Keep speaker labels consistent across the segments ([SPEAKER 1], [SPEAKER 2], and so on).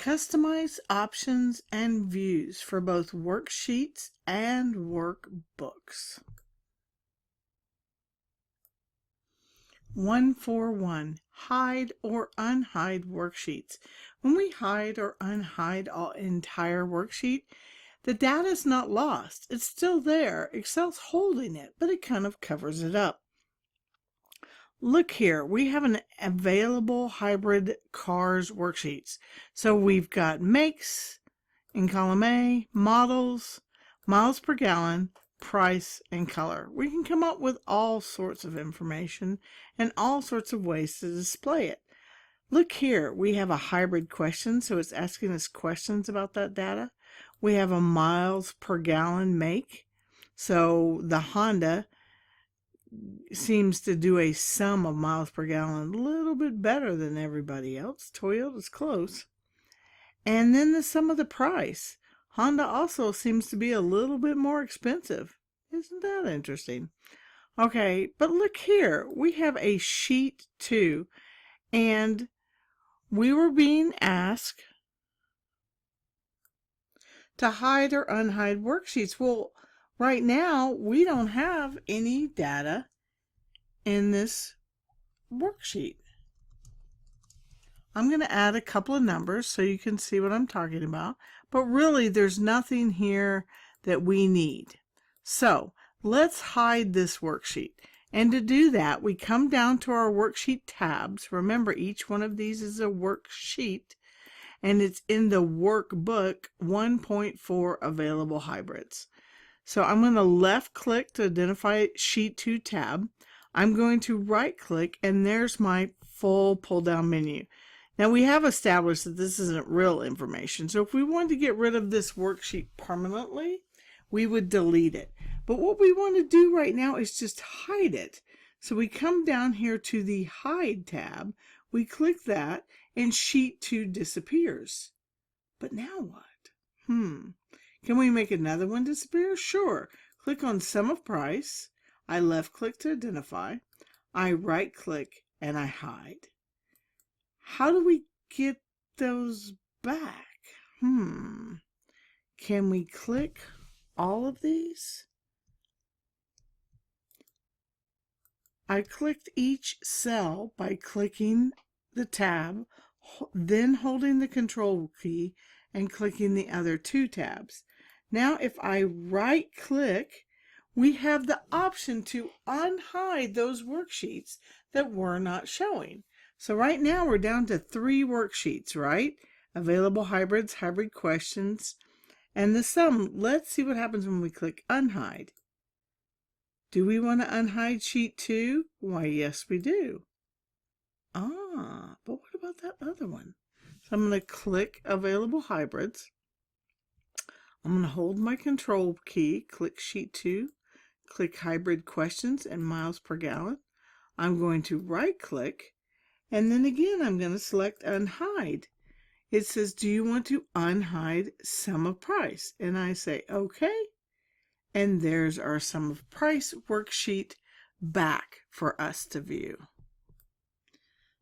[SPEAKER 1] Customize options and views for both worksheets and workbooks. 141. Hide or unhide worksheets. When we hide or unhide an entire worksheet, the data is not lost. It's still there. Excel's holding it, but it kind of covers it up. Look here, we have an available hybrid cars worksheets. So we've got makes in column A, models, miles per gallon, price, and color. We can come up with all sorts of information and all sorts of ways to display it. Look here, we have a hybrid question, so it's asking us questions about that data. We have a miles per gallon make, so the Honda seems to do a sum of miles per gallon a little bit better than everybody else. Toyota's close. And then the sum of the price. Honda also seems to be a little bit more expensive. Isn't that interesting? Okay, but look here. We have a sheet 2, and we were being asked to hide or unhide worksheets. Well, right now, we don't have any data in this worksheet. I'm going to add a couple of numbers so you can see what I'm talking about, but really there's nothing here that we need. So let's hide this worksheet. And to do that, we come down to our worksheet tabs. Remember, each one of these is a worksheet, and it's in the workbook 1.4 available hybrids. So I'm going to left click to identify sheet 2 tab. I'm going to right click, and there's my full pull down menu. Now we have established that this isn't real information, so if we wanted to get rid of this worksheet permanently, we would delete it. But what we want to do right now is just hide it. So we come down here to the Hide tab, we click that, and sheet 2 disappears. But now what? Can we make another one disappear? Sure. Click on Sum of Price. I left click to identify. I right click and I hide. How do we get those back? Can we click all of these? I clicked each cell by clicking the tab, then holding the control key and clicking the other 2 tabs. Now if I right click, we have the option to unhide those worksheets that we're not showing. So right now we're down to 3 worksheets, right? Available hybrids, hybrid questions, and the sum. Let's see what happens when we click unhide. Do we want to unhide sheet 2? Why, yes, we do. But what about that other one? So I'm going to click available hybrids. I'm going to hold my control key, click sheet 2, click hybrid questions and miles per gallon. I'm going to right click, and then again I'm going to select unhide. It says, do you want to unhide sum of price? And I say okay, and there's our sum of price worksheet back for us to view.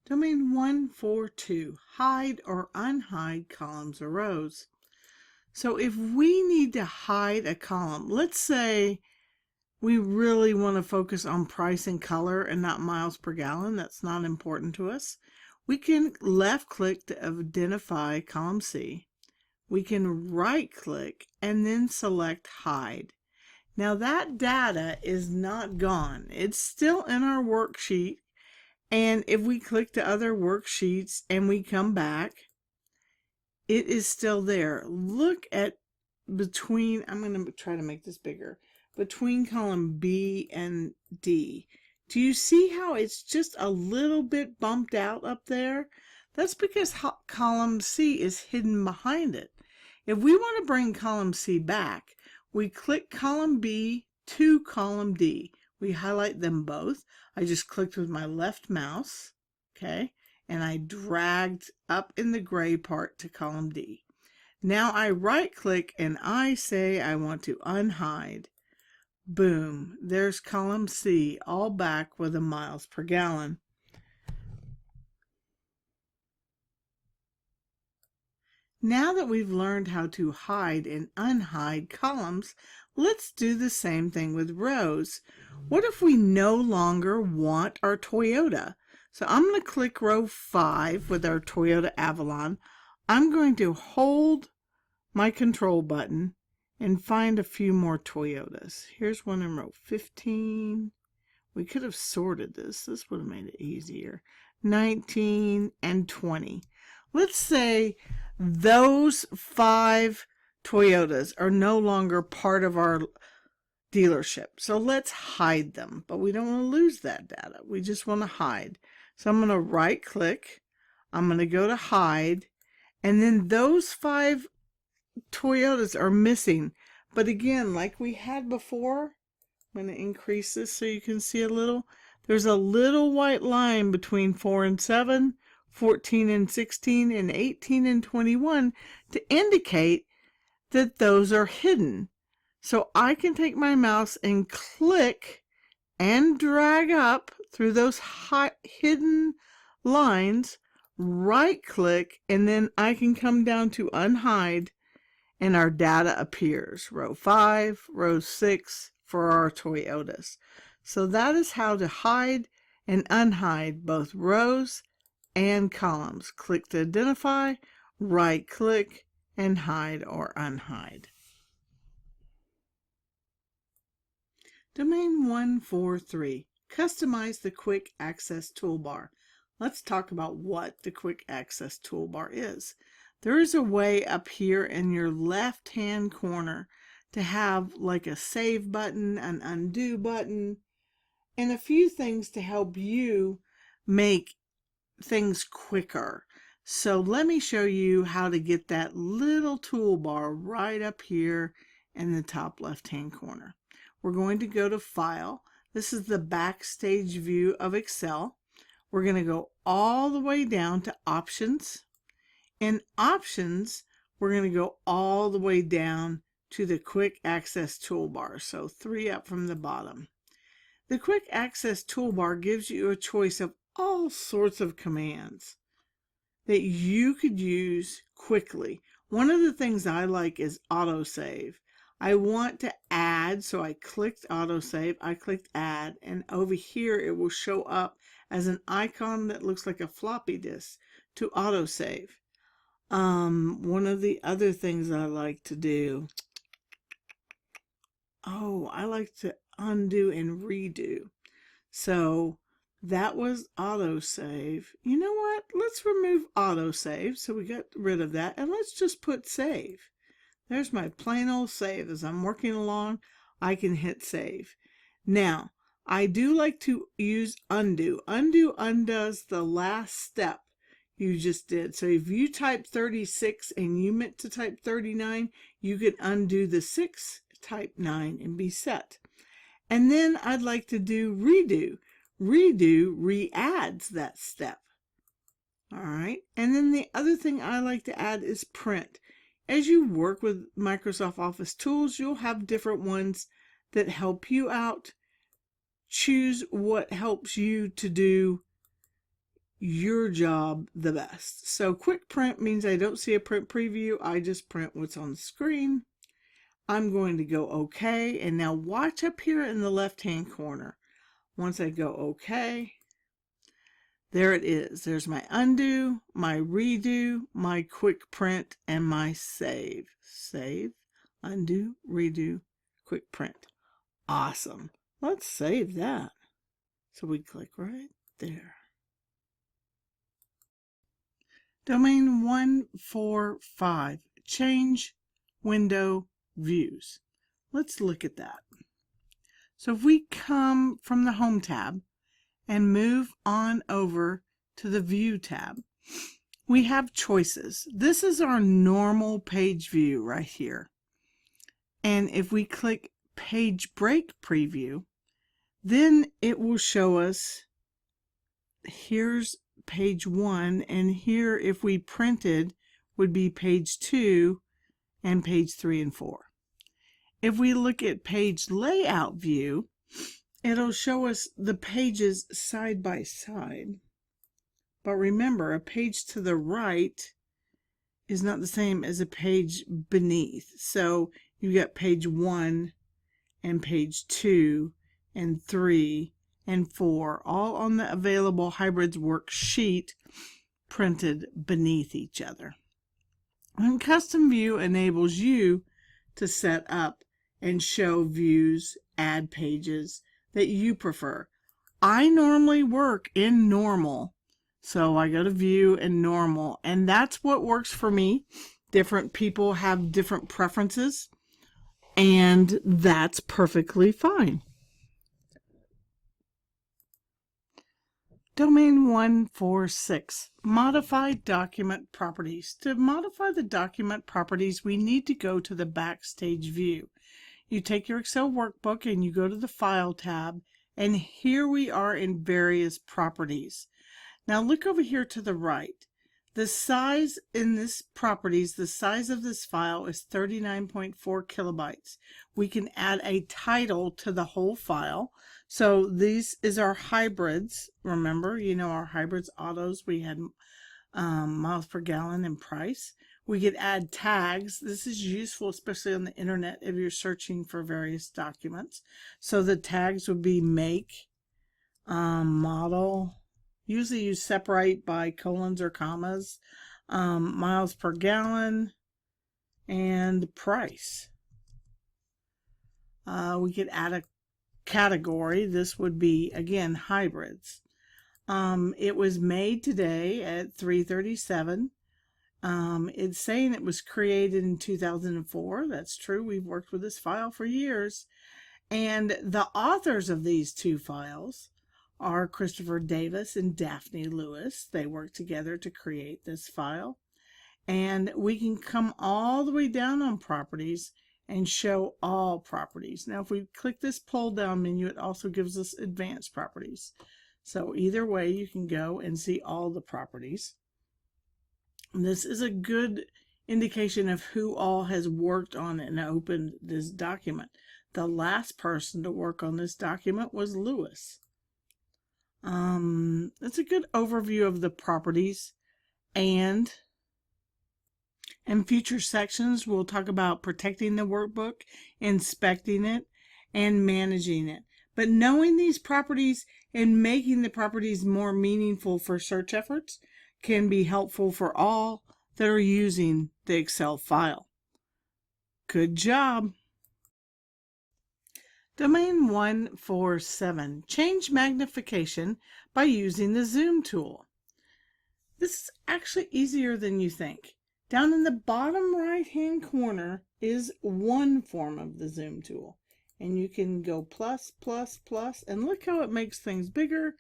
[SPEAKER 1] Domain 142, hide or unhide columns or rows. So if we need to hide a column, let's say we really want to focus on price and color and not miles per gallon, that's not important to us. We can left click to identify column C. We can right click and then select hide. Now that data is not gone. It's still in our worksheet. And if we click to other worksheets and we come back, it is still there. Look at between, I'm going to try to make this bigger, between column B and D. Do you see how it's just a little bit bumped out up there? That's because column C is hidden behind it. If we want to bring column C back, we click column B to column D. We highlight them both. I just clicked with my left mouse, okay, and I dragged up in the gray part to column D. Now I right click and I say I want to unhide. Boom, there's column C all back with the miles per gallon. Now that we've learned how to hide and unhide columns, let's do the same thing with rows. What if we no longer want our Toyota? So I'm going to click row 5 with our Toyota Avalon. I'm going to hold my control button and find a few more Toyotas. Here's one in row 15. We could have sorted this. This would have made it easier. 19 and 20. Let's say those 5 Toyotas are no longer part of our dealership. So let's hide them. But we don't want to lose that data. We just want to hide. So I'm going to right click. I'm going to go to hide. And then those 5 Toyotas are missing. But again, like we had before, I'm going to increase this so you can see a little. There's a little white line between 4 and 7, 14 and 16, and 18 and 21 to indicate that those are hidden. So I can take my mouse and click and drag up through those hidden lines, right click, and then I can come down to unhide and our data appears. Row 5, row 6 for our Toyotas. So that is how to hide and unhide both rows and columns. Click to identify, right click, and hide or unhide. Domain 143. Customize the Quick Access Toolbar. Let's talk about what the Quick Access Toolbar is. There is a way up here in your left-hand corner to have like a save button, an undo button, and a few things to help you make things quicker. So let me show you how to get that little toolbar right up here in the top left-hand corner. We're going to go to File. This is the backstage view of Excel. We're going to go all the way down to Options. In Options, we're going to go all the way down to the Quick Access Toolbar, so 3 up from the bottom. The Quick Access Toolbar gives you a choice of all sorts of commands that you could use quickly. One of the things I like is autosave. I want to add, so I clicked autosave, I clicked add, and over here it will show up as an icon that looks like a floppy disk to autosave. One of the other things I like to do, I like to undo and redo. So that was autosave. You know what? Let's remove autosave. So we got rid of that, and let's just put save. There's my plain old save. As I'm working along, I can hit save. Now, I do like to use undo. Undo undoes the last step you just did. So if you type 36 and you meant to type 39, you could undo the 6, type 9, and be set. And then I'd like to do redo. Redo re-adds that step. All right. And then the other thing I like to add is print. As you work with Microsoft Office tools, you'll have different ones that help you out. Choose what helps you to do your job the best. So quick print means I don't see a print preview. I just print what's on the screen. I'm going to go OK. And now watch up here in the left-hand corner. Once I go OK, there it is. There's my undo, my redo, my quick print, and my save. Save, undo, redo, quick print. Awesome. Let's save that. So we click right there. Domain 145. Change window views. Let's look at that. So if we come from the Home tab and move on over to the View tab, we have choices. This is our normal page view right here. And if we click Page Break Preview, then it will show us, here's page 1, and here if we printed would be page 2 and page 3 and 4. If we look at Page Layout View, it'll show us the pages side by side. But remember, a page to the right is not the same as a page beneath. So you got page 1 and page 2 and 3 and 4 all on the available Hybrids worksheet printed beneath each other. And Custom View enables you to set up and show views, add pages that you prefer. I normally work in normal, so I go to View and Normal, and that's what works for me. Different people have different preferences, and that's perfectly fine. Domain 146, Modify Document Properties. To modify the document properties, we need to go to the Backstage view. You take your Excel workbook and you go to the File tab, and here we are in various properties. Now look over here to the right. The size in this properties, the size of this file is 39.4 kilobytes. We can add a title to the whole file. So this is our hybrids. Remember, you know our hybrids autos, we had miles per gallon and price. We could add tags. This is useful, especially on the internet if you're searching for various documents. So the tags would be make, model. Usually you separate by colons or commas, miles per gallon, and price. We could add a category. This would be, again, hybrids. It was made today at 3:37. It's saying it was created in 2004. That's true. We've worked with this file for years. And the authors of these two files are Christopher Davis and Daphne Lewis. They worked together to create this file. And we can come all the way down on properties and show all properties. Now, if we click this pull down menu, it also gives us advanced properties. So either way, you can go and see all the properties. And this is a good indication of who all has worked on and opened this document. The last person to work on this document was Lewis. It's a good overview of the properties, and in future sections we'll talk about protecting the workbook, inspecting it, and managing it. But knowing these properties and making the properties more meaningful for search efforts can be helpful for all that are using the Excel file. Good job! Domain 147, change magnification by using the zoom tool. This is actually easier than you think. Down in the bottom right hand corner is one form of the zoom tool. And you can go plus, plus, plus, and look how it makes things bigger.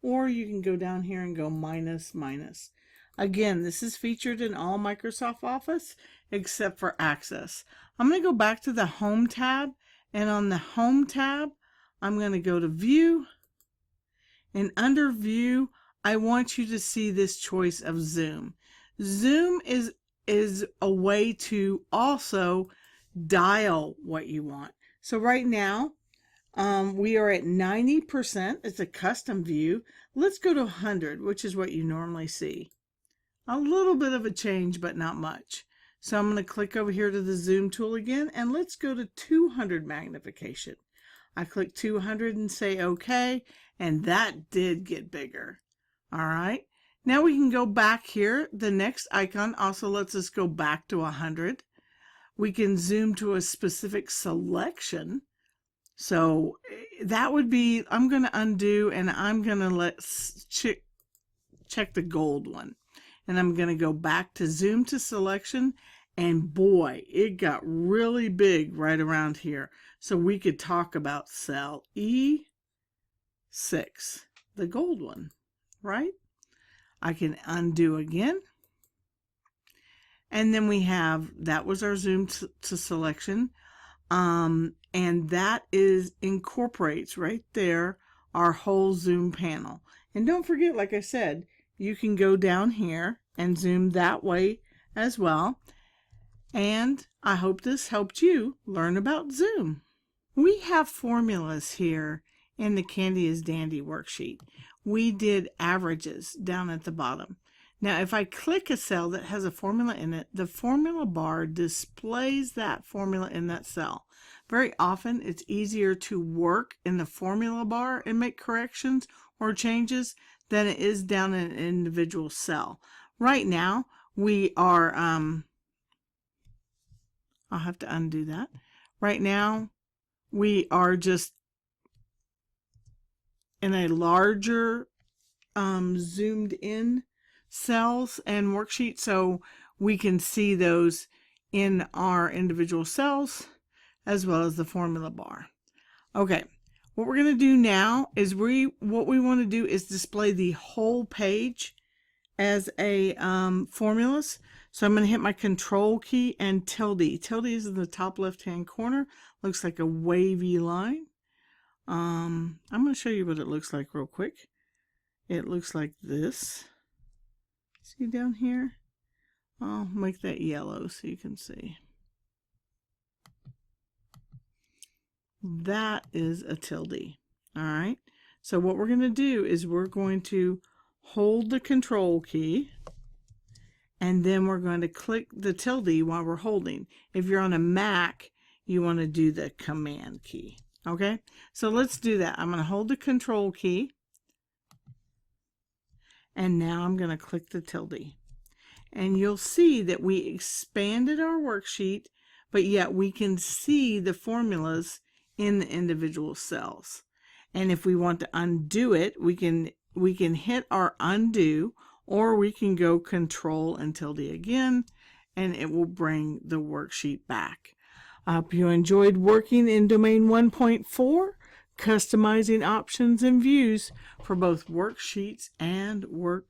[SPEAKER 1] Or you can go down here and go minus, minus. Again, this is featured in all Microsoft Office except for Access. I'm going to go back to the Home tab. And on the Home tab, I'm going to go to View. And under View, I want you to see this choice of Zoom. Zoom is a way to also dial what you want. So right now, we are at 90%. It's a custom view. Let's go to 100, which is what you normally see. A little bit of a change, but not much. So I'm going to click over here to the zoom tool again, and let's go to 200 magnification. I click 200 and say OK, and that did get bigger. All right. Now we can go back here. The next icon also lets us go back to 100. We can zoom to a specific selection. So that would be, I'm going to undo, and I'm going to check the gold one. And I'm going to go back to zoom to selection, and boy, it got really big right around here. So we could talk about cell E6, the gold one, right? I can undo again. And then we have, that was our zoom to selection. And that incorporates right there our whole zoom panel. And don't forget, like I said, you can go down here and zoom that way as well. And I hope this helped you learn about Zoom. We have formulas here in the Candy is Dandy worksheet. We did averages down at the bottom. Now, if I click a cell that has a formula in it, the formula bar displays that formula in that cell. Very often, it's easier to work in the formula bar and make corrections or changes than it is down in an individual cell. Right now, we are, I'll have to undo that. Right now, we are just in a larger zoomed in cells and worksheets, so we can see those in our individual cells as well as the formula bar. Okay, what we're going to do now is what we want to do is display the whole page as a formulas. So I'm going to hit my control key and tilde. Tilde is in the top left hand corner, looks like a wavy line. I'm going to show you what it looks like real quick. It looks like this. See down here? I'll make that yellow so you can see. That is a tilde. All right. So what we're going to do is we're going to hold the control key, and then we're going to click the tilde while we're holding. If you're on a Mac, you want to do the command key. Okay. So let's do that. I'm going to hold the control key. And now I'm going to click the tilde. And you'll see that we expanded our worksheet, but yet we can see the formulas in the individual cells. And if we want to undo it, we can hit our undo, or we can go control and tilde again, and it will bring the worksheet back. I hope you enjoyed working in Domain 1.4. Customizing options and views for both worksheets and workbooks.